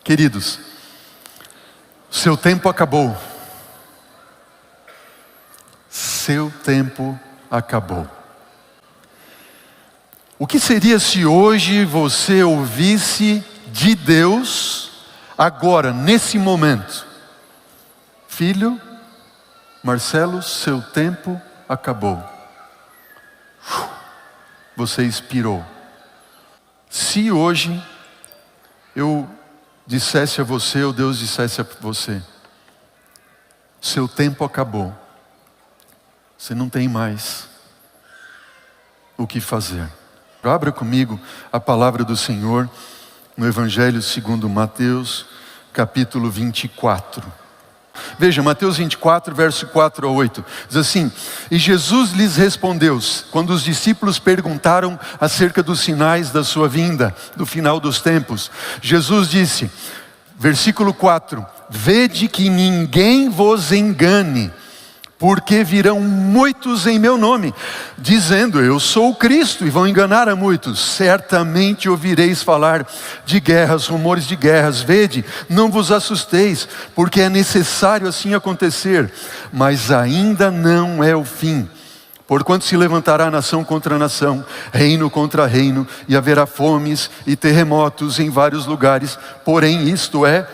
Queridos, seu tempo acabou. Seu tempo acabou. O que seria se hoje você ouvisse de Deus, agora, nesse momento: filho, Marcelo, seu tempo acabou. Você expirou. Se hoje eu dissesse a você, ou Deus dissesse a você: seu tempo acabou, você não tem mais o que fazer. Abra comigo a palavra do Senhor no Evangelho segundo Mateus, capítulo 24. Veja, Mateus 24, verso 4 a 8, diz assim: e Jesus lhes respondeu, quando os discípulos perguntaram acerca dos sinais da sua vinda, do final dos tempos. Jesus disse, versículo 4, vede que ninguém vos engane, porque virão muitos em meu nome, dizendo, eu sou o Cristo, e vão enganar a muitos. Certamente ouvireis falar de guerras, rumores de guerras. Vede, não vos assusteis, porque é necessário assim acontecer, mas ainda não é o fim. Porquanto se levantará nação contra nação, reino contra reino, e haverá fomes e terremotos em vários lugares. Porém, isto é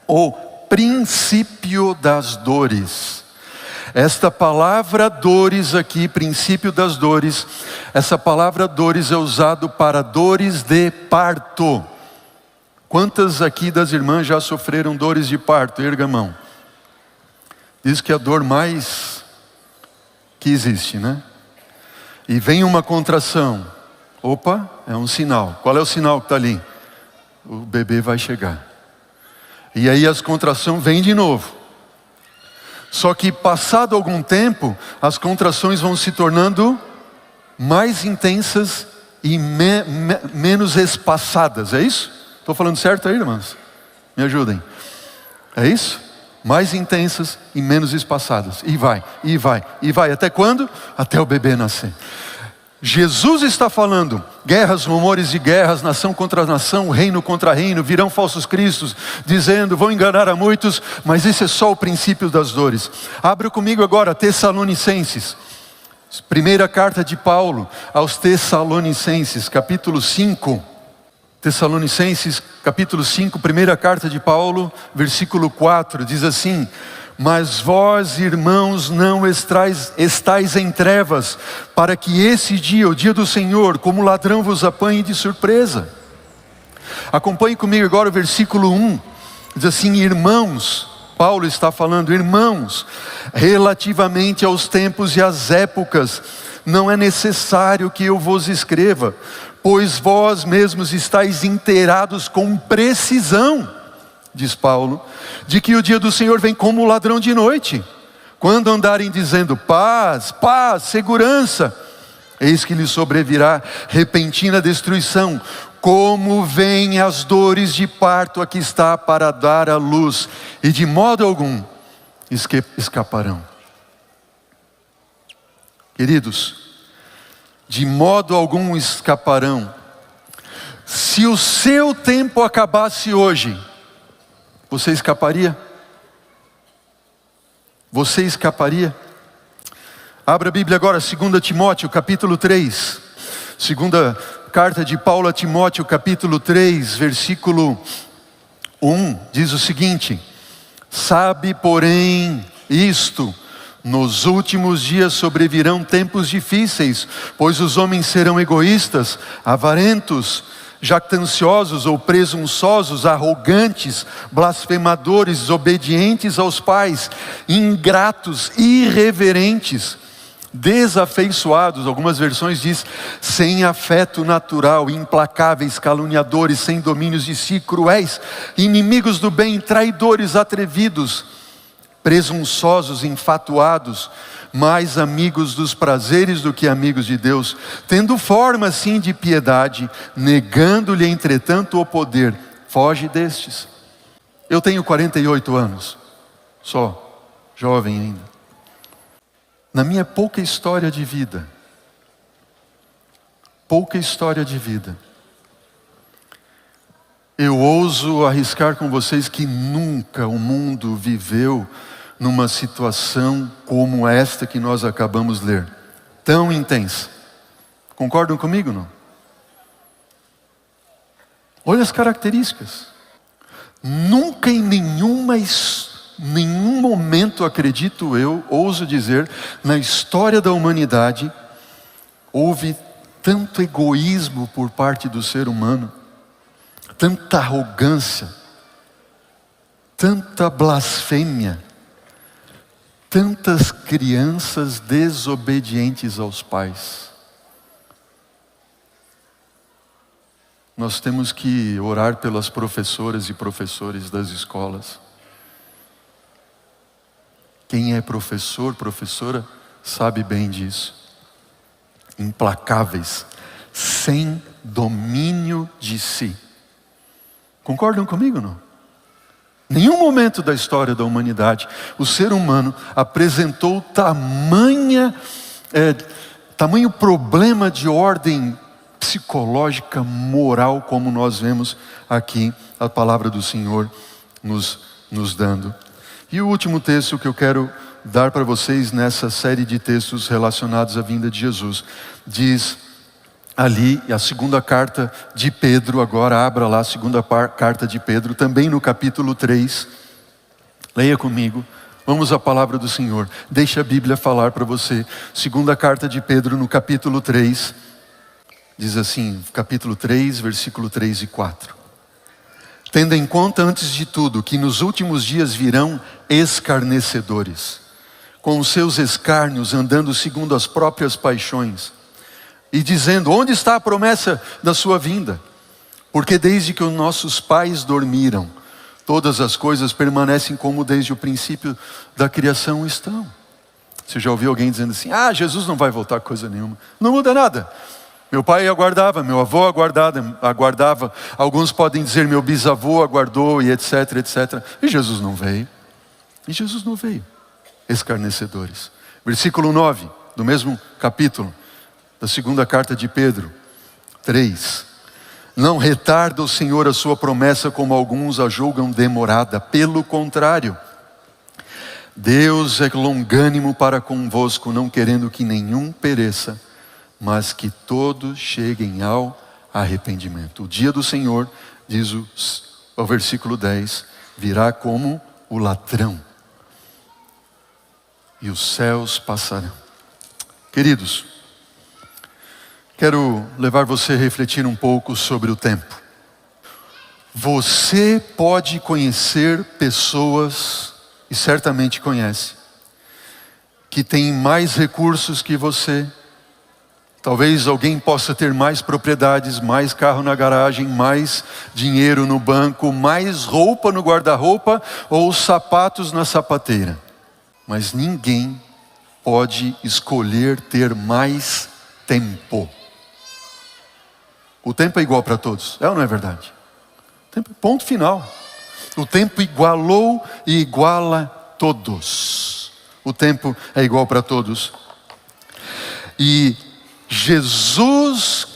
o princípio das dores. Esta palavra dores aqui, princípio das dores, essa palavra dores é usado para dores de parto. Quantas aqui das irmãs já sofreram dores de parto? Erga a mão. Diz que é a dor mais que existe, né? E vem uma contração. Opa, é um sinal. Qual é o sinal que está ali? O bebê vai chegar. E aí as contrações vêm de novo. Só que passado algum tempo, as contrações vão se tornando mais intensas e menos espaçadas, é isso? Estou falando certo aí, irmãos? Me ajudem. É isso? Mais intensas e menos espaçadas. E vai, e vai, e vai. Até quando? Até o bebê nascer. Jesus está falando, guerras, rumores de guerras, nação contra nação, reino contra reino, virão falsos cristos, dizendo, vão enganar a muitos, mas esse é só o princípio das dores. Abra comigo agora Tessalonicenses, primeira carta de Paulo aos Tessalonicenses, capítulo 5. Tessalonicenses, capítulo 5, primeira carta de Paulo, versículo 4, diz assim, mas vós, irmãos, não estais em trevas, para que esse dia, o dia do Senhor, como ladrão vos apanhe de surpresa. Acompanhe comigo agora o versículo 1, diz assim, irmãos, Paulo está falando, irmãos, relativamente aos tempos e às épocas, não é necessário que eu vos escreva, pois vós mesmos estáis inteirados com precisão, diz Paulo, de que o dia do Senhor vem como ladrão de noite. Quando andarem dizendo paz, paz, segurança, eis que lhes sobrevirá repentina destruição, como vêm as dores de parto, aqui está para dar a luz, e de modo algum escaparão. Queridos, de modo algum escaparão. Se o seu tempo acabasse hoje, você escaparia? Você escaparia? Abra a Bíblia agora, 2 Timóteo, capítulo 3. Segunda carta de Paulo a Timóteo, capítulo 3, versículo 1, diz o seguinte: sabe, porém, isto, nos últimos dias sobrevirão tempos difíceis, pois os homens serão egoístas, avarentos, jactanciosos ou presunçosos, arrogantes, blasfemadores, desobedientes aos pais, ingratos, irreverentes, desafeiçoados, algumas versões diz, sem afeto natural, implacáveis, caluniadores, sem domínios de si, cruéis, inimigos do bem, traidores, atrevidos, presunçosos, infatuados, mais amigos dos prazeres do que amigos de Deus, tendo forma sim de piedade, negando-lhe entretanto o poder. Foge destes. Eu tenho 48 anos, só, jovem ainda. Na minha pouca história de vida, Eu ouso arriscar com vocês que nunca o mundo viveu numa situação como esta que nós acabamos de ler. Tão intensa. Concordam comigo, não? Olha as características. Nunca em nenhum momento, acredito eu, ouso dizer, na história da humanidade, houve tanto egoísmo por parte do ser humano, tanta arrogância, tanta blasfêmia, tantas crianças desobedientes aos pais. Nós temos que orar pelas professoras e professores das escolas. Quem é professor, professora, sabe bem disso. Implacáveis, sem domínio de si. Concordam comigo, não? Nenhum momento da história da humanidade o ser humano apresentou tamanho problema de ordem psicológica, moral, como nós vemos aqui a palavra do Senhor nos dando. E o último texto que eu quero dar para vocês nessa série de textos relacionados à vinda de Jesus, diz ali a segunda carta de Pedro, agora abra lá a segunda carta de Pedro, também no capítulo 3, leia comigo, vamos à palavra do Senhor, deixa a Bíblia falar para você. Segunda carta de Pedro no capítulo 3, diz assim, capítulo 3, versículo 3 e 4. Tendo em conta antes de tudo que nos últimos dias virão escarnecedores, com os seus escárnios andando segundo as próprias paixões, e dizendo, onde está a promessa da sua vinda? Porque desde que os nossos pais dormiram, todas as coisas permanecem como desde o princípio da criação estão. Você já ouviu alguém dizendo assim, Jesus não vai voltar coisa nenhuma. Não muda nada. Meu pai aguardava, meu avô aguardava. Alguns podem dizer, meu bisavô aguardou e etc, etc. E Jesus não veio. Escarnecedores. Versículo 9, do mesmo capítulo, da segunda carta de Pedro, 3. Não retarda o Senhor a sua promessa, como alguns a julgam demorada. Pelo contrário, Deus é longânimo para convosco, não querendo que nenhum pereça, mas que todos cheguem ao arrependimento. O dia do Senhor, diz o versículo 10, virá como o ladrão, e os céus passarão. Queridos, quero levar você a refletir um pouco sobre o tempo. Você pode conhecer pessoas, e certamente conhece, que têm mais recursos que você. Talvez alguém possa ter mais propriedades, mais carro na garagem, mais dinheiro no banco, mais roupa no guarda-roupa ou sapatos na sapateira. Mas ninguém pode escolher ter mais tempo. O tempo é igual para todos, é ou não é verdade? Ponto final. O tempo igualou e iguala todos. O tempo é igual para todos. E Jesus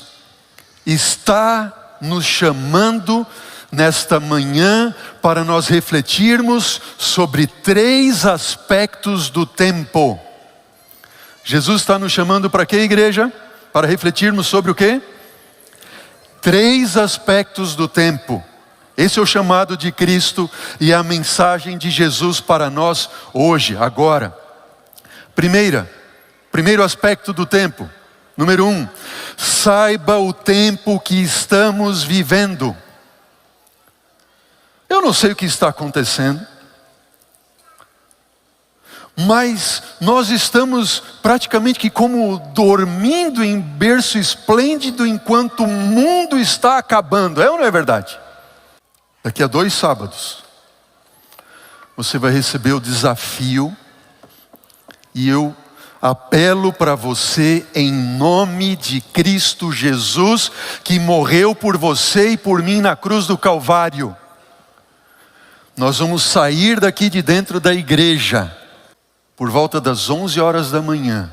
está nos chamando nesta manhã para nós refletirmos sobre 3 aspectos do tempo. Jesus está nos chamando para quê, igreja? Para refletirmos sobre o quê? 3 aspectos do tempo. Esse é o chamado de Cristo e a mensagem de Jesus para nós hoje, agora. Primeiro aspecto do tempo. Número 1, saiba o tempo que estamos vivendo. Eu não sei o que está acontecendo, mas nós estamos praticamente que como dormindo em berço esplêndido enquanto o mundo está acabando. É ou não é verdade? Daqui a 2 sábados, você vai receber o desafio e eu apelo para você em nome de Cristo Jesus, que morreu por você e por mim na cruz do Calvário. Nós vamos sair daqui de dentro da igreja por volta das 11 horas da manhã,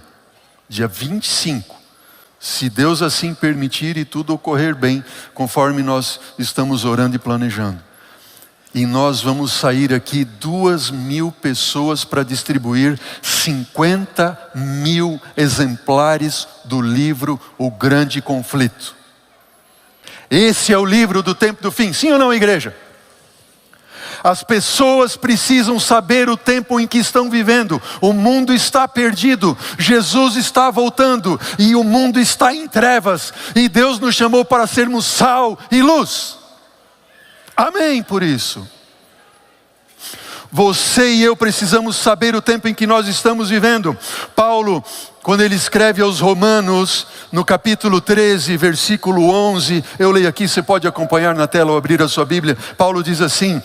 dia 25, Se Deus assim permitir e tudo ocorrer bem, conforme nós estamos orando e planejando. E nós vamos sair aqui 2.000 pessoas para distribuir 50.000 exemplares do livro O Grande Conflito. Esse é o livro do tempo do fim, sim ou não, igreja? As pessoas precisam saber o tempo em que estão vivendo. O mundo está perdido, Jesus está voltando e o mundo está em trevas. E Deus nos chamou para sermos sal e luz. Amém por isso. Você e eu precisamos saber o tempo em que nós estamos vivendo. Paulo, quando ele escreve aos Romanos, no capítulo 13, versículo 11, eu leio aqui, você pode acompanhar na tela ou abrir a sua Bíblia. Paulo diz assim: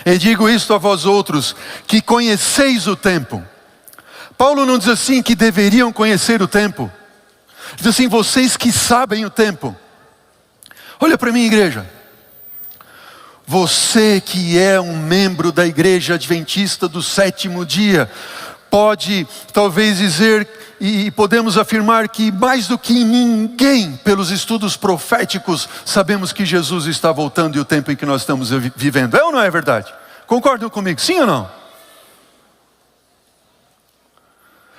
e digo isto a vós outros, que conheceis o tempo. Paulo não diz assim que deveriam conhecer o tempo. Diz assim, vocês que sabem o tempo. Olha para mim, igreja. Você que é um membro da igreja adventista do sétimo dia, pode talvez dizer, e podemos afirmar que mais do que ninguém, pelos estudos proféticos, sabemos que Jesus está voltando e o tempo em que nós estamos vivendo. É ou não é verdade? Concordam comigo, sim ou não?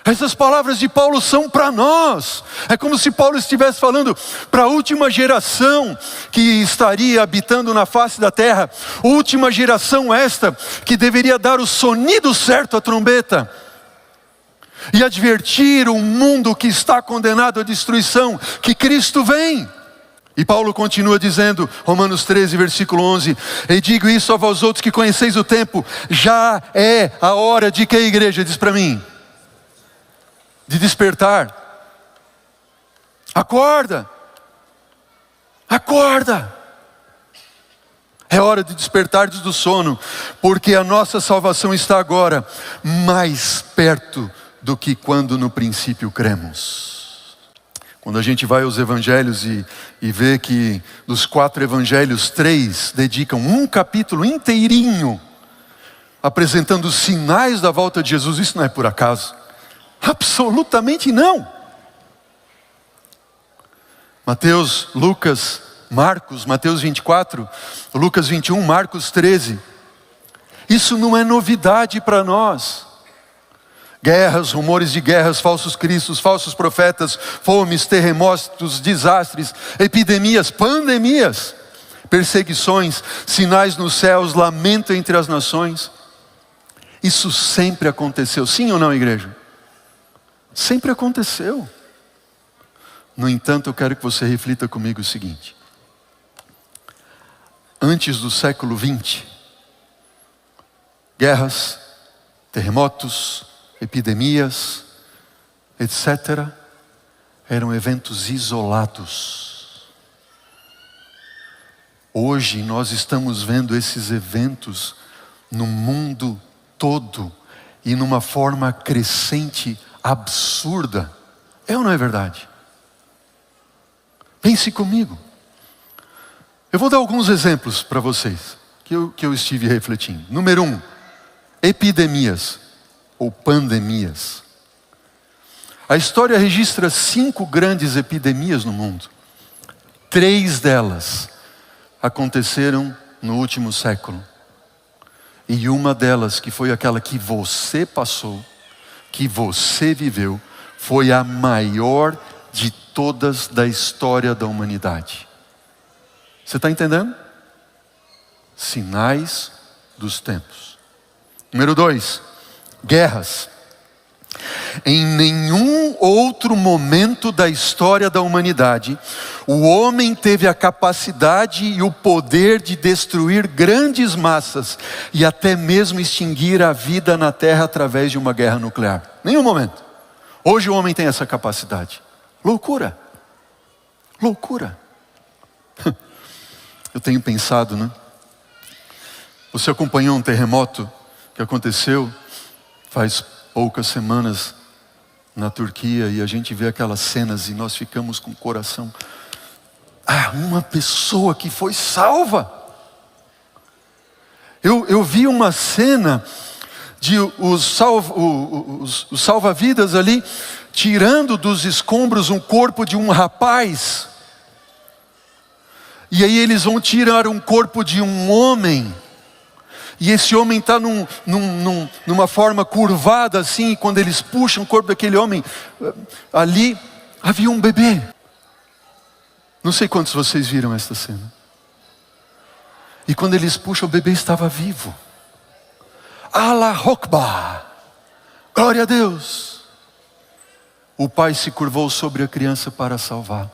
Essas palavras de Paulo são para nós. É como se Paulo estivesse falando para a última geração que estaria habitando na face da terra. Última geração esta que deveria dar o sonido certo à trombeta e advertir o mundo que está condenado à destruição, que Cristo vem. E Paulo continua dizendo, Romanos 13, versículo 11, e digo isso a vós outros que conheceis o tempo, já é a hora de que a igreja diz para mim? De despertar. Acorda. Acorda. É hora de despertar do sono, porque a nossa salvação está agora mais perto do que quando no princípio cremos. Quando a gente vai aos evangelhos e vê que dos 4 evangelhos, 3 dedicam um capítulo inteirinho apresentando os sinais da volta de Jesus, isso não é por acaso. Absolutamente não. Mateus, Lucas, Marcos, Mateus 24, Lucas 21, Marcos 13. Isso não é novidade para nós. Guerras, rumores de guerras, falsos cristos, falsos profetas, fomes, terremotos, desastres, epidemias, pandemias, perseguições, sinais nos céus, lamento entre as nações. Isso sempre aconteceu, sim ou não, igreja? Sempre aconteceu. No entanto, eu quero que você reflita comigo o seguinte. Antes do século 20, guerras, terremotos, epidemias, etc., eram eventos isolados. Hoje nós estamos vendo esses eventos no mundo todo e numa forma crescente, absurda. É ou não é verdade? Pense comigo. Eu vou dar alguns exemplos para vocês que eu estive refletindo. Número 1, epidemias ou pandemias. A história registra 5 grandes epidemias no mundo. 3 delas aconteceram no último século. E uma delas, que foi aquela que você passou, que você viveu, foi a maior de todas da história da humanidade. Você está entendendo? Sinais dos tempos. Número 2, guerras. Em nenhum outro momento da história da humanidade, o homem teve a capacidade e o poder de destruir grandes massas e até mesmo extinguir a vida na terra através de uma guerra nuclear. Nenhum momento. Hoje o homem tem essa capacidade. Loucura. Loucura. Eu tenho pensado, né? Você acompanhou um terremoto que aconteceu faz poucas semanas na Turquia, e a gente vê aquelas cenas e nós ficamos com o coração. Uma pessoa que foi salva. Eu vi uma cena de os salva-vidas ali, tirando dos escombros um corpo de um rapaz. E aí eles vão tirar um corpo de um homem. E esse homem está numa forma curvada assim. E quando eles puxam o corpo daquele homem, ali havia um bebê. Não sei quantos de vocês viram esta cena. E quando eles puxam, o bebê estava vivo. Allah Akbar. Glória a Deus. O pai se curvou sobre a criança para salvar.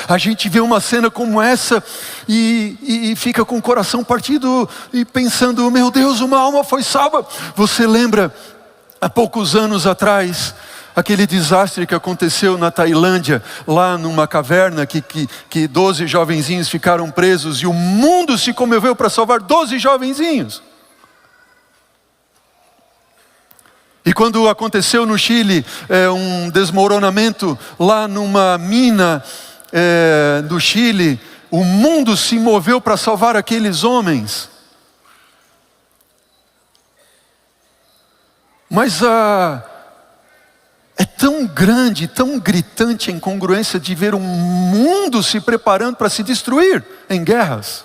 A gente vê uma cena como essa e fica com o coração partido e pensando, meu Deus, uma alma foi salva. Você lembra, há poucos anos atrás, aquele desastre que aconteceu na Tailândia, lá numa caverna, que 12 jovenzinhos ficaram presos e o mundo se comoveu para salvar 12 jovenzinhos. E quando aconteceu no Chile um desmoronamento lá numa mina do Chile, o mundo se moveu para salvar aqueles homens. Mas é tão grande, tão gritante a incongruência de ver um mundo se preparando para se destruir em guerras.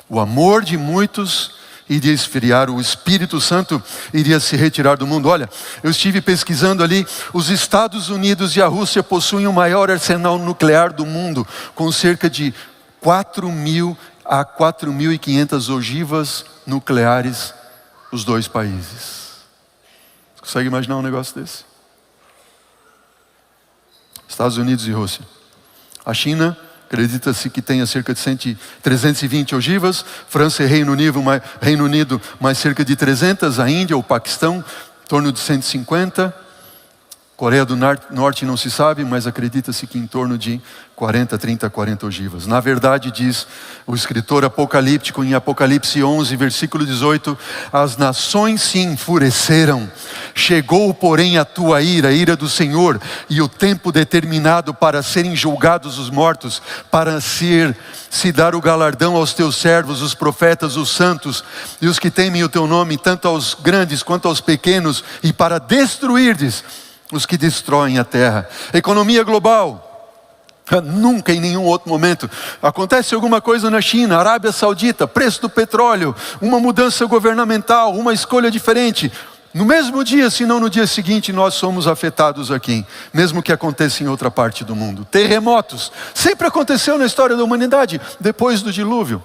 O amor de muitos iria esfriar, o Espírito Santo iria se retirar do mundo. Olha, eu estive pesquisando ali, os Estados Unidos e a Rússia possuem o maior arsenal nuclear do mundo, com cerca de 4.000 a 4.500 ogivas nucleares, os dois países. Você consegue imaginar um negócio desse? Estados Unidos e Rússia. A China, acredita-se que tenha cerca de 320 ogivas. França e Reino Unido mais cerca de 300. A Índia, o Paquistão, em torno de 150. Coreia do Norte não se sabe, mas acredita-se que em torno de 40 ogivas. Na verdade, diz o escritor apocalíptico em Apocalipse 11, versículo 18, as nações se enfureceram, chegou porém a tua ira, a ira do Senhor, e o tempo determinado para serem julgados os mortos, para se dar o galardão aos teus servos, os profetas, os santos, e os que temem o teu nome, tanto aos grandes quanto aos pequenos, e para destruirdes os que destroem a terra. Economia global. Nunca em nenhum outro momento acontece alguma coisa na China, Arábia Saudita, preço do petróleo, uma mudança governamental, uma escolha diferente. No mesmo dia, se não no dia seguinte, nós somos afetados aqui, mesmo que aconteça em outra parte do mundo. Terremotos, sempre aconteceu na história da humanidade, depois do dilúvio.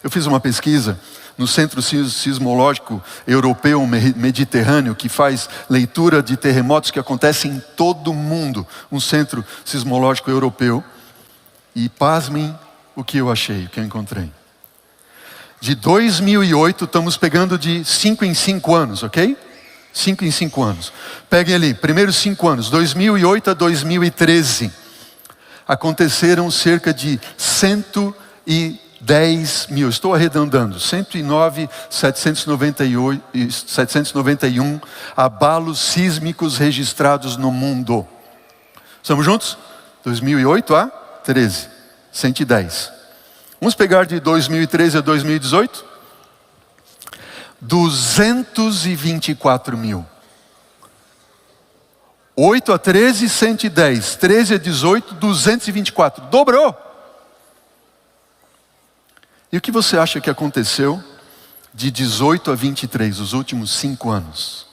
Eu fiz uma pesquisa no Centro Sismológico Europeu Mediterrâneo, que faz leitura de terremotos que acontecem em todo o mundo, um centro sismológico europeu. E pasmem o que eu achei, o que eu encontrei. De 2008, estamos pegando de 5 em 5 anos, ok? 5 em 5 anos. Peguem ali, primeiros 5 anos, 2008 a 2013. Aconteceram cerca de 110 mil, estou arredondando, 109.791 abalos sísmicos registrados no mundo. Estamos juntos? 2008 a 13, 110. Vamos pegar de 2013 a 2018? 224 mil. 8 a 13, 110. 13 a 18, 224. Dobrou. E o que você acha que aconteceu de 18 a 23, os últimos 5 anos?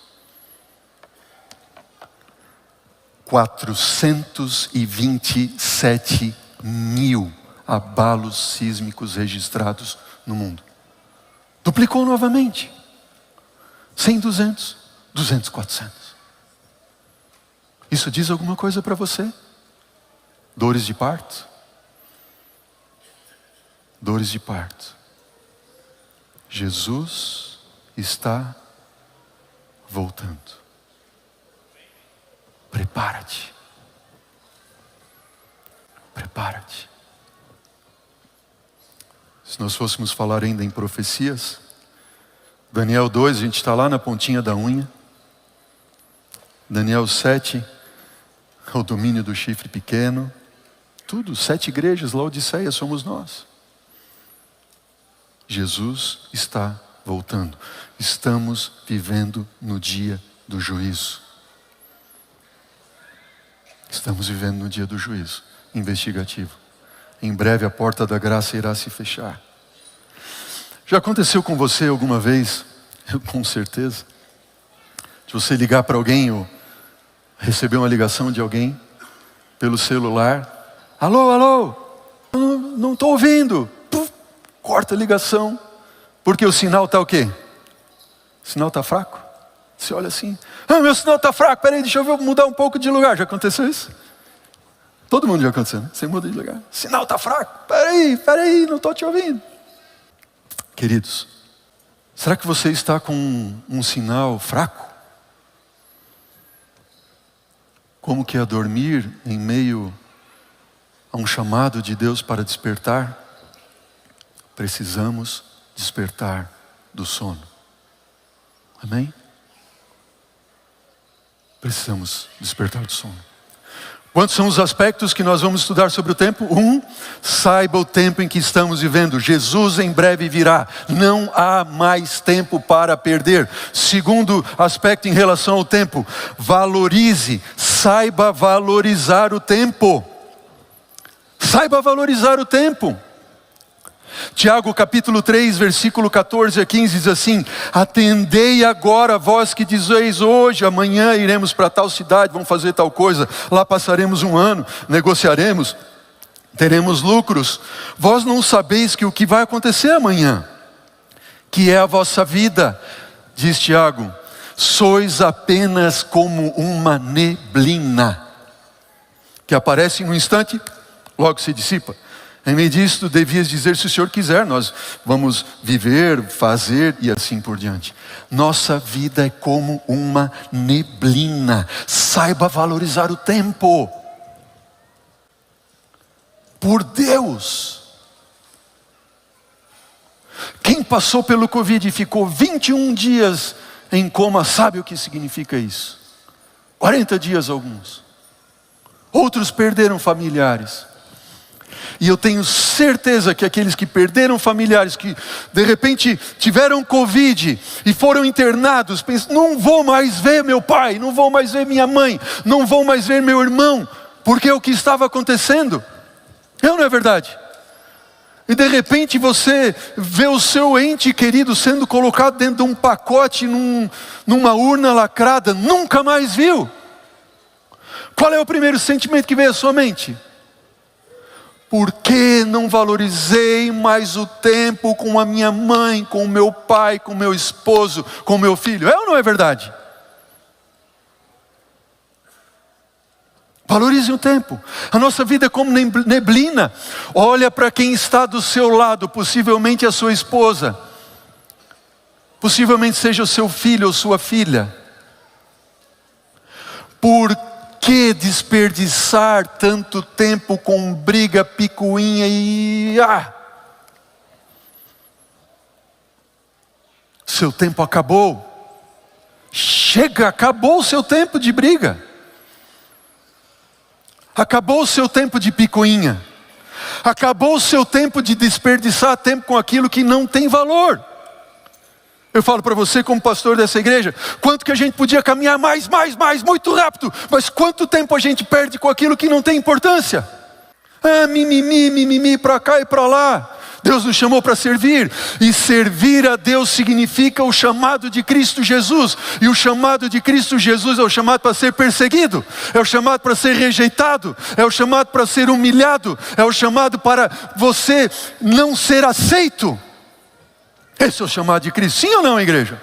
427 mil abalos sísmicos registrados no mundo. Duplicou novamente. 100, 200, 200, 400. Isso diz alguma coisa para você? Dores de parto? Dores de parto. Jesus está voltando. Prepara-te. Prepara-te. Se nós fôssemos falar ainda em profecias, Daniel 2, a gente está lá na pontinha da unha. Daniel 7, o domínio do chifre pequeno. Tudo, 7 igrejas, Laodiceia somos nós. Jesus está voltando. Estamos vivendo no dia do juízo. Estamos vivendo no dia do juízo investigativo. Em breve a porta da graça irá se fechar. Já aconteceu com você alguma vez? Com certeza. De você ligar para alguém ou receber uma ligação de alguém pelo celular. Alô, alô, não estou ouvindo. Puf, corta a ligação. Porque o sinal está o quê? O sinal está fraco. Você olha assim, meu sinal está fraco, peraí, deixa eu mudar um pouco de lugar. Já aconteceu isso? Todo mundo já aconteceu, né? Você muda de lugar. Sinal está fraco, peraí, não estou te ouvindo. Queridos, será que você está com um sinal fraco? Como que é dormir em meio a um chamado de Deus para despertar? Precisamos despertar do sono. Amém? Precisamos despertar do sono. Quantos são os aspectos que nós vamos estudar sobre o tempo? Saiba o tempo em que estamos vivendo. Jesus em breve virá. Não há mais tempo para perder. Segundo aspecto em relação ao tempo, valorize, saiba valorizar o tempo. Saiba valorizar o tempo. Tiago capítulo 3, versículo 14 a 15 diz assim: atendei agora vós que dizeis hoje, amanhã iremos para tal cidade, vamos fazer tal coisa, lá passaremos um ano, negociaremos, teremos lucros. Vós não sabeis que o que vai acontecer amanhã, que é a vossa vida, diz Tiago, sois apenas como uma neblina, que aparece em um instante, logo se dissipa. Em meio disso, devias dizer, se o Senhor quiser, nós vamos viver, fazer e assim por diante. Nossa vida é como uma neblina. Saiba valorizar o tempo. Por Deus. Quem passou pelo Covid e ficou 21 dias em coma, sabe o que significa isso? 40 dias alguns. Outros perderam familiares. E eu tenho certeza que aqueles que perderam familiares, que de repente tiveram Covid e foram internados, pensam, não vou mais ver meu pai, não vou mais ver minha mãe, não vou mais ver meu irmão, porque é o que estava acontecendo. Não é verdade? E de repente você vê o seu ente querido sendo colocado dentro de um pacote, numa urna lacrada, nunca mais viu. Qual é o primeiro sentimento que vem à sua mente? Por que não valorizei mais o tempo com a minha mãe, com o meu pai, com o meu esposo, com o meu filho? É ou não é verdade? Valorize o tempo. A nossa vida é como neblina. Olha para quem está do seu lado, possivelmente a sua esposa. Possivelmente seja o seu filho ou sua filha. Por que desperdiçar tanto tempo com briga, picuinha e... Seu tempo acabou. Chega, acabou o seu tempo de briga. Acabou o seu tempo de picuinha. Acabou o seu tempo de desperdiçar tempo com aquilo que não tem valor. Eu falo para você como pastor dessa igreja, quanto que a gente podia caminhar mais, muito rápido, mas quanto tempo a gente perde com aquilo que não tem importância? Mimimi, para cá e para lá. Deus nos chamou para servir, e servir a Deus significa o chamado de Cristo Jesus, e o chamado de Cristo Jesus é o chamado para ser perseguido, é o chamado para ser rejeitado, é o chamado para ser humilhado, é o chamado para você não ser aceito. Esse é o chamado de Cristo, sim ou não, igreja?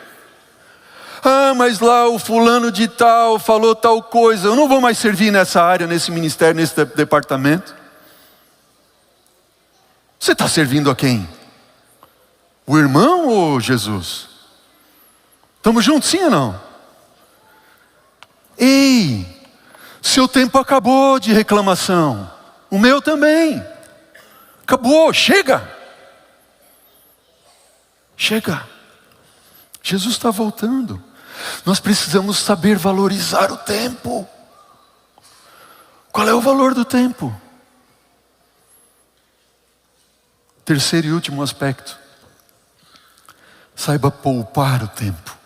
Mas lá o fulano de tal falou tal coisa, eu não vou mais servir nessa área, nesse ministério, nesse departamento. Você está servindo a quem? O irmão ou Jesus? Estamos juntos, sim ou não? Ei, seu tempo acabou de reclamação, o meu também. Acabou, chega. Chega. Jesus está voltando. Nós precisamos saber valorizar o tempo. Qual é o valor do tempo? Terceiro e último aspecto. Saiba poupar o tempo.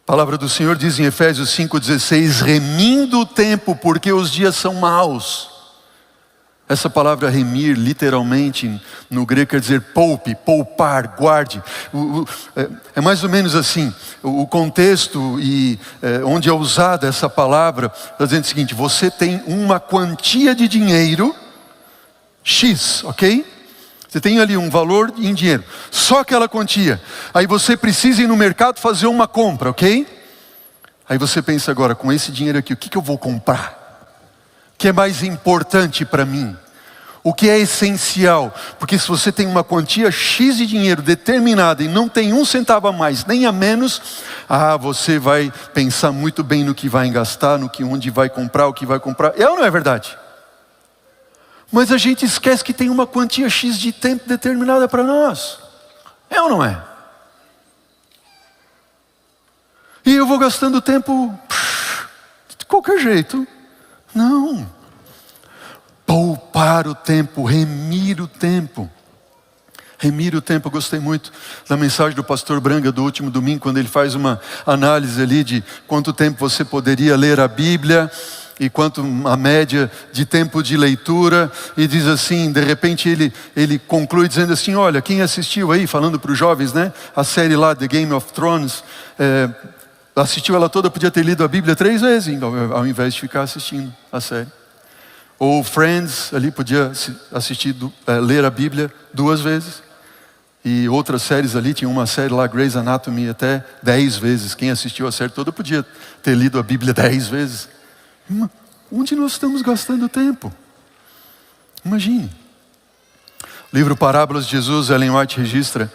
A palavra do Senhor diz em Efésios 5,16, remindo o tempo, porque os dias são maus. Essa palavra remir, literalmente, no grego quer dizer poupe, poupar, guarde. É mais ou menos assim, o contexto onde é usada essa palavra, está dizendo o seguinte, você tem uma quantia de dinheiro, X, ok? Você tem ali um valor em dinheiro, só aquela quantia. Aí você precisa ir no mercado fazer uma compra, ok? Aí você pensa agora, com esse dinheiro aqui, o que eu vou comprar? O que é mais importante para mim? O que é essencial? Porque se você tem uma quantia X de dinheiro determinada e não tem um centavo a mais, nem a menos, você vai pensar muito bem no que vai gastar, onde vai comprar, o que vai comprar. É ou não é verdade? Mas a gente esquece que tem uma quantia X de tempo determinada para nós. É ou não é? E eu vou gastando tempo de qualquer jeito. Não. Poupar o tempo, remir o tempo. Remir o tempo, eu gostei muito da mensagem do pastor Branga do último domingo, quando ele faz uma análise ali de quanto tempo você poderia ler a Bíblia e quanto a média de tempo de leitura, e diz assim, de repente ele conclui dizendo assim, olha, quem assistiu aí, falando para os jovens, né, a série lá, The Game of Thrones, assistiu ela toda, podia ter lido a Bíblia 3 vezes, ao invés de ficar assistindo a série. Ou Friends, ali podia assistir, ler a Bíblia 2 vezes. E outras séries ali, tinha uma série lá, Grey's Anatomy, até 10 vezes. Quem assistiu a série toda podia ter lido a Bíblia 10 vezes. Onde nós estamos gastando tempo? Imagine. O livro Parábolas de Jesus, Ellen White registra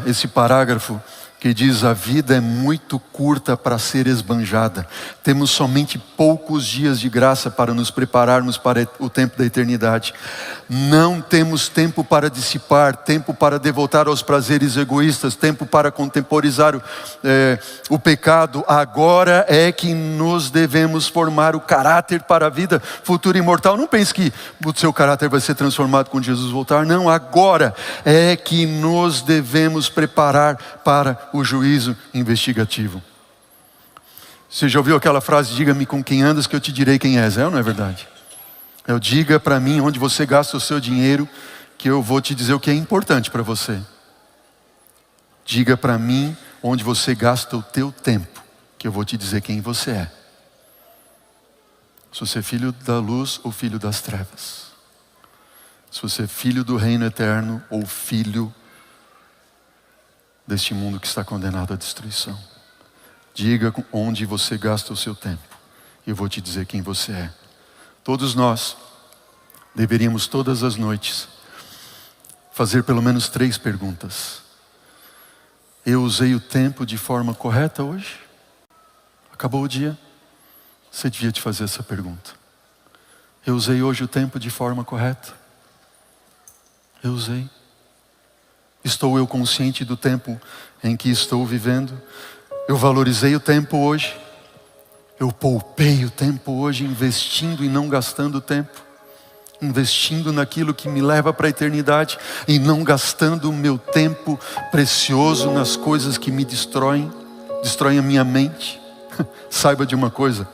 esse parágrafo que diz, a vida é muito curta para ser esbanjada. Temos somente poucos dias de graça para nos prepararmos para o tempo da eternidade. Não temos tempo para dissipar, tempo para devotar aos prazeres egoístas, tempo para contemporizar o pecado. Agora é que nos devemos formar o caráter para a vida futura e imortal. Não pense que o seu caráter vai ser transformado quando Jesus voltar. Não, agora é que nos devemos preparar para o juízo investigativo. Você já ouviu aquela frase, diga-me com quem andas que eu te direi quem és? É ou não é verdade? Diga para mim onde você gasta o seu dinheiro, que eu vou te dizer o que é importante para você. Diga para mim onde você gasta o teu tempo, que eu vou te dizer quem você é. Se você é filho da luz ou filho das trevas. Se você é filho do reino eterno ou filho deste mundo que está condenado à destruição. Diga onde você gasta o seu tempo, e eu vou te dizer quem você é. Todos nós deveríamos todas as noites fazer pelo menos 3 perguntas. Eu usei o tempo de forma correta hoje? Acabou o dia? Você devia te fazer essa pergunta. Eu usei hoje o tempo de forma correta? Eu usei. Estou eu consciente do tempo em que estou vivendo? Eu valorizei o tempo hoje? Eu poupei o tempo hoje, investindo e não gastando tempo? Investindo naquilo que me leva para a eternidade e não gastando o meu tempo precioso nas coisas que me destroem a minha mente? Saiba de uma coisa,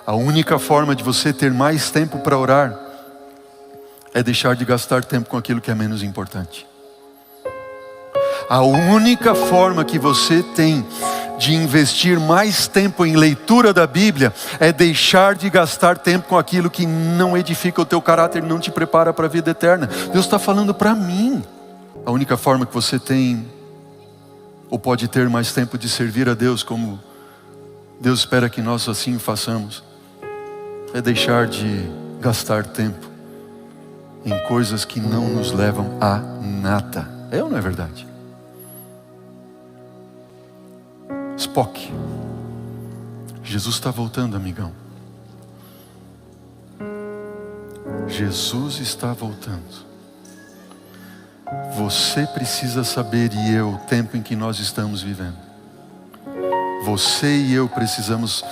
a única forma de você ter mais tempo para orar é deixar de gastar tempo com aquilo que é menos importante. A única forma que você tem de investir mais tempo em leitura da Bíblia é deixar de gastar tempo com aquilo que não edifica o teu caráter, não te prepara para a vida eterna. Deus está falando para mim. A única forma que você tem ou pode ter mais tempo de servir a Deus, como Deus espera que nós assim o façamos, é deixar de gastar tempo em coisas que não nos levam a nada. É ou não é verdade? Spock, Jesus está voltando, amigão. Jesus está voltando. Você precisa saber, e eu, o tempo em que nós estamos vivendo. Você e eu precisamos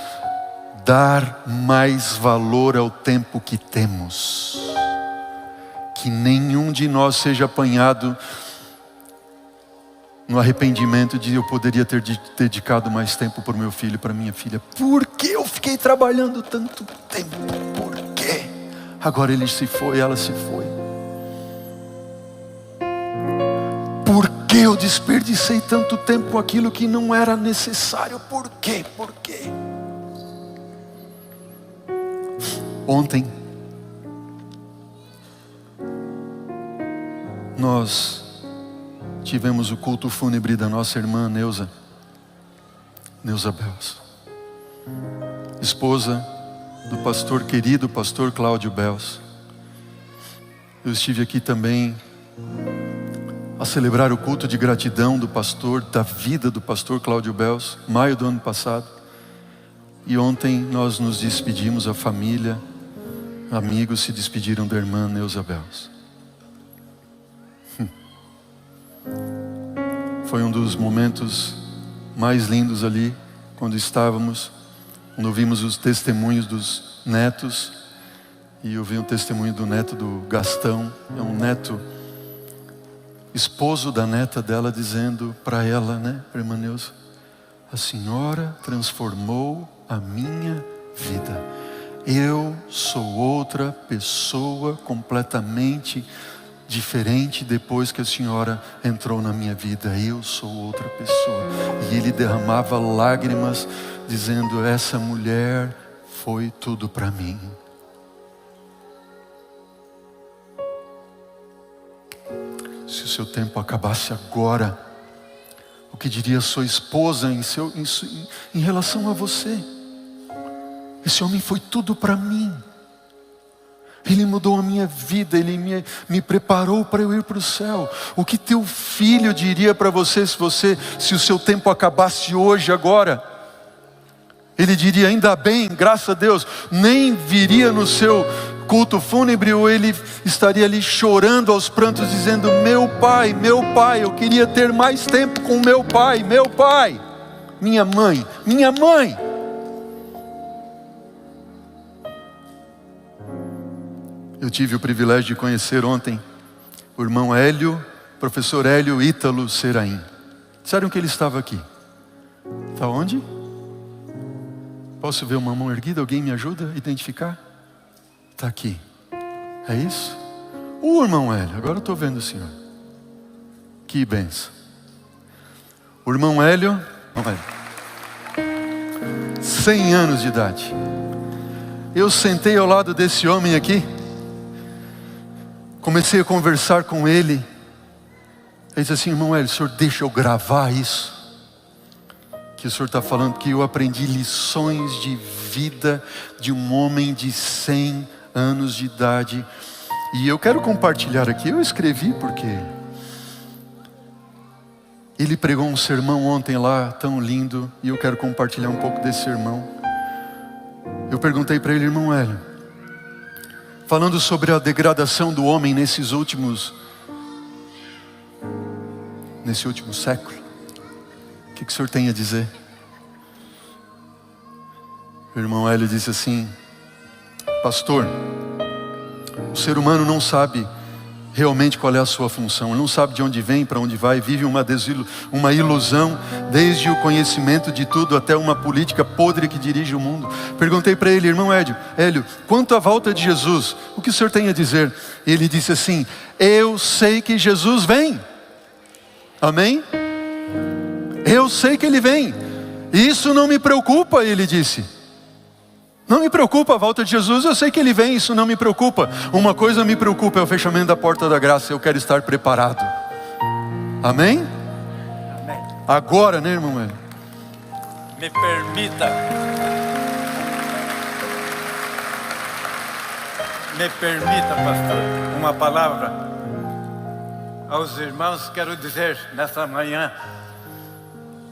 dar mais valor ao tempo que temos. Que nenhum de nós seja apanhado no arrependimento de eu poderia ter dedicado mais tempo para o meu filho e para minha filha. Por que eu fiquei trabalhando tanto tempo? Por quê? Agora ele se foi, ela se foi. Por que eu desperdicei tanto tempo com aquilo que não era necessário? Por quê? Por quê? Ontem nós tivemos o culto fúnebre da nossa irmã Neuza Bells, esposa do pastor querido, pastor Cláudio Bells. Eu estive aqui também a celebrar o culto de gratidão do pastor, da vida do pastor Cláudio Bells, maio do ano passado. E ontem nós nos despedimos, a família, amigos se despediram da irmã Neuza Bells. Foi um dos momentos mais lindos ali, quando ouvimos os testemunhos dos netos. E eu vi um testemunho do neto do Gastão, é um neto, esposo da neta dela, dizendo para ela, né, para a irmã Neuza: a senhora transformou a minha vida. Eu sou outra pessoa completamente diferente depois que a senhora entrou na minha vida. Eu sou outra pessoa. E ele derramava lágrimas, dizendo: essa mulher foi tudo para mim. Se o seu tempo acabasse agora, o que diria sua esposa em relação a você? Esse homem foi tudo para mim. Ele mudou a minha vida, ele me preparou para eu ir para o céu. O que teu filho diria para você se o seu tempo acabasse hoje, agora? Ele diria: ainda bem, graças a Deus. Nem viria no seu culto fúnebre, ou ele estaria ali chorando aos prantos, dizendo: meu pai, eu queria ter mais tempo com meu pai, minha mãe. Eu tive o privilégio de conhecer ontem o irmão Hélio, professor Hélio Ítalo Seraim. Disseram que ele estava aqui. Está onde? Posso ver uma mão erguida? Alguém me ajuda a identificar? Está aqui. É isso? O irmão Hélio, agora eu estou vendo o senhor. Que benção. O irmão Hélio, 100 anos de idade. Eu sentei ao lado desse homem aqui, comecei a conversar com ele. Ele disse assim: irmão Hélio, o senhor deixa eu gravar isso? Que o senhor está falando que eu aprendi lições de vida de um homem de 100 anos de idade. E eu quero compartilhar aqui. Eu escrevi porque ele pregou um sermão ontem lá, tão lindo. E eu quero compartilhar um pouco desse sermão. Eu perguntei para ele: irmão Hélio, falando sobre a degradação do homem nesse último século, o que o senhor tem a dizer? O irmão Hélio disse assim: pastor, o ser humano não sabe realmente qual é a sua função. Ele não sabe de onde vem, para onde vai. Vive uma ilusão, desde o conhecimento de tudo até uma política podre que dirige o mundo. Perguntei para ele: irmão Hélio, quanto à volta de Jesus, o que o senhor tem a dizer? Ele disse assim: eu sei que Jesus vem. Amém? Eu sei que Ele vem. Isso não me preocupa, ele disse. Não me preocupa a volta de Jesus, eu sei que Ele vem, isso não me preocupa. Uma coisa me preocupa, é o fechamento da porta da graça. Eu quero estar preparado. Amém? Amém. Agora, né, irmão? Me permita, pastor, uma palavra aos irmãos. Quero dizer nessa manhã,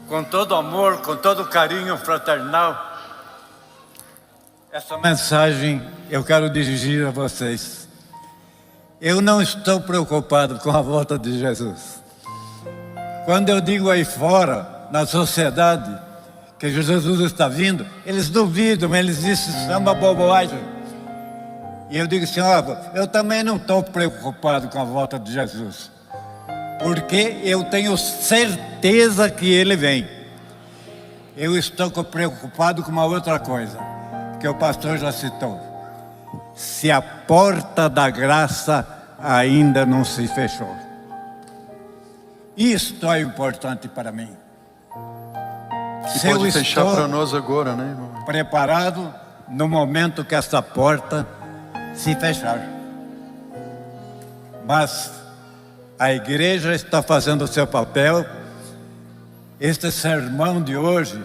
com todo amor, com todo carinho fraternal, essa mensagem eu quero dirigir a vocês. Eu não estou preocupado com a volta de Jesus. Quando eu digo aí fora, na sociedade, que Jesus está vindo, eles duvidam, eles dizem: isso é uma bobagem. E eu digo assim: ó, eu também não estou preocupado com a volta de Jesus. porque eu tenho certeza que Ele vem. Eu estou preocupado com uma outra coisa, que o pastor já citou. Se a porta da graça ainda não se fechou. Isto é importante para mim. E Se eu pode fechar para estou nós agora, né, irmão? preparado no momento que essa porta se fechar. Mas a igreja está fazendo o seu papel. Este sermão de hoje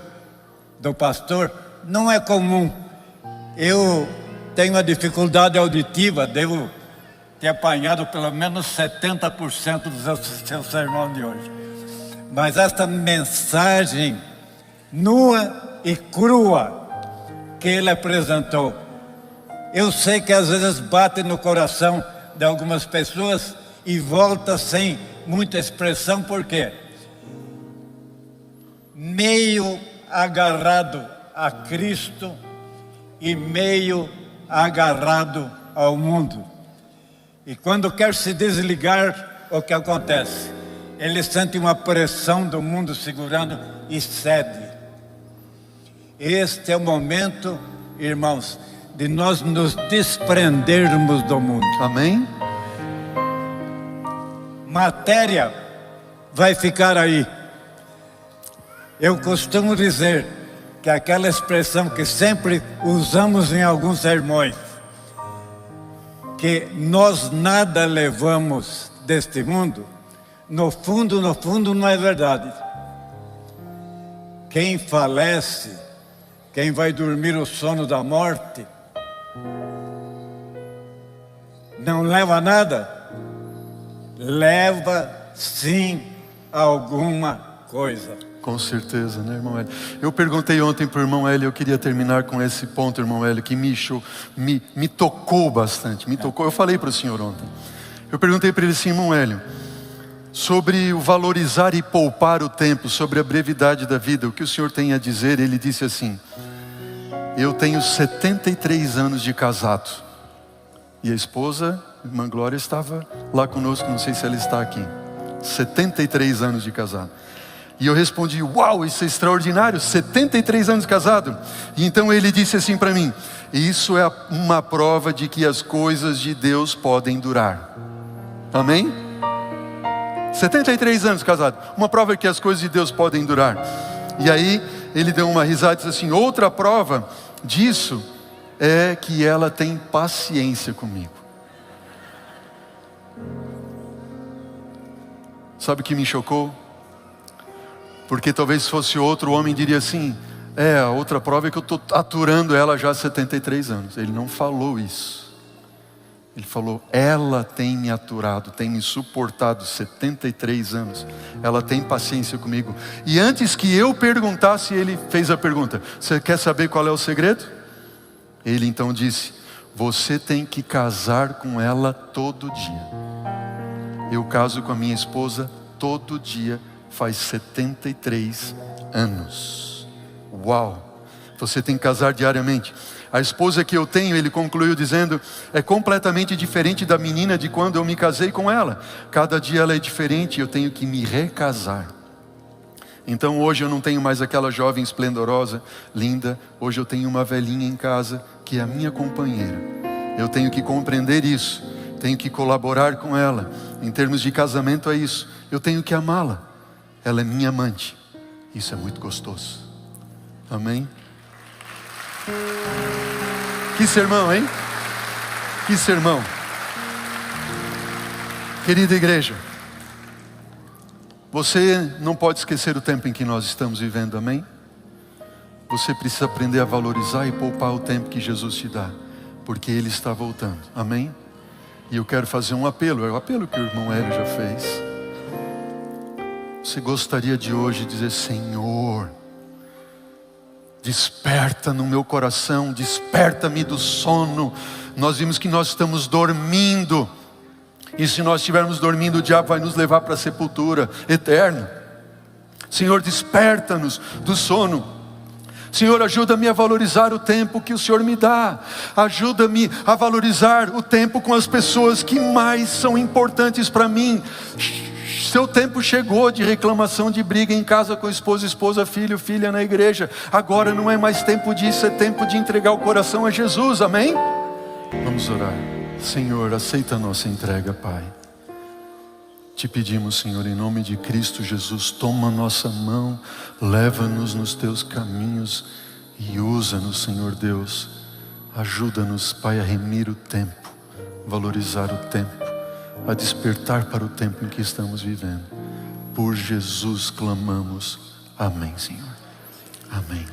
do pastor não é comum. Eu tenho uma dificuldade auditiva, devo ter apanhado pelo menos 70% do seu sermão de hoje. Mas esta mensagem nua e crua que ele apresentou, eu sei que às vezes bate no coração de algumas pessoas e volta sem muita expressão, por quê? Meio agarrado a Cristo e meio agarrado ao mundo. E quando quer se desligar, o que acontece? Ele sente uma pressão do mundo segurando e cede. Este é o momento, irmãos, de nós nos desprendermos do mundo. Amém? Matéria vai ficar aí. Eu costumo dizer que aquela expressão que sempre usamos em alguns sermões, que nós nada levamos deste mundo, no fundo não é verdade. Quem falece, quem vai dormir o sono da morte, não leva nada? Leva sim alguma coisa. Com certeza, né, irmão Hélio? Eu perguntei ontem para o irmão Hélio, eu queria terminar com esse ponto, irmão Hélio, que me tocou bastante, me tocou. Eu falei para o senhor ontem. Eu perguntei para ele assim, irmão Hélio, sobre o valorizar e poupar o tempo, sobre a brevidade da vida, o que o senhor tem a dizer? Ele disse assim, eu tenho 73 anos de casado. E a esposa, irmã Glória, estava lá conosco, não sei se ela está aqui. 73 anos de casado. E eu respondi, uau, isso é extraordinário, 73 anos de casado. E então ele disse assim para mim, isso é uma prova de que as coisas de Deus podem durar. Amém? 73 anos de casado, uma prova de que as coisas de Deus podem durar. E aí ele deu uma risada e disse assim, outra prova disso é que ela tem paciência comigo. Sabe o que me chocou? Porque talvez se fosse outro homem diria assim, a outra prova é que eu estou aturando ela já há 73 anos. Ele não falou isso. Ele falou, ela tem me aturado, tem me suportado 73 anos. Ela tem paciência comigo. E antes que eu perguntasse, ele fez a pergunta, você quer saber qual é o segredo? Ele então disse, você tem que casar com ela todo dia. Eu caso com a minha esposa todo dia, faz 73 anos. Uau! Você tem que casar diariamente. A esposa que eu tenho, ele concluiu dizendo, é completamente diferente da menina de quando eu me casei com ela. Cada dia ela é diferente, eu tenho que me recasar. Então hoje eu não tenho mais aquela jovem esplendorosa, linda. Hoje eu tenho uma velhinha em casa, que é a minha companheira. Eu tenho que compreender isso. Tenho que colaborar com ela. Em termos de casamento é isso. Eu tenho que amá-la. Ela é minha amante. Isso é muito gostoso. Amém? Que sermão, hein? Que sermão. Querida igreja, você não pode esquecer o tempo em que nós estamos vivendo, amém? Você precisa aprender a valorizar e poupar o tempo que Jesus te dá, porque Ele está voltando, amém? E eu quero fazer um apelo, é o apelo que o irmão Hélio já fez. Você gostaria de hoje dizer, Senhor, desperta no meu coração, desperta-me do sono. Nós vimos que nós estamos dormindo, e se nós estivermos dormindo, o diabo vai nos levar para a sepultura eterna. Senhor, desperta-nos do sono. Senhor, ajuda-me a valorizar o tempo que o Senhor me dá. Ajuda-me a valorizar o tempo com as pessoas que mais são importantes para mim. seu tempo chegou de reclamação, de briga em casa com esposa, esposa, filho, filha na igreja. Agora não é mais tempo disso, é tempo de entregar o coração a Jesus, amém? Vamos orar. Senhor, aceita a nossa entrega, Pai. Te pedimos, Senhor, em nome de Cristo Jesus, toma nossa mão, leva-nos nos teus caminhos e usa-nos, Senhor Deus. Ajuda-nos, Pai, a remir o tempo, valorizar o tempo, a despertar para o tempo em que estamos vivendo. Por Jesus clamamos. Amém, Senhor. Amém.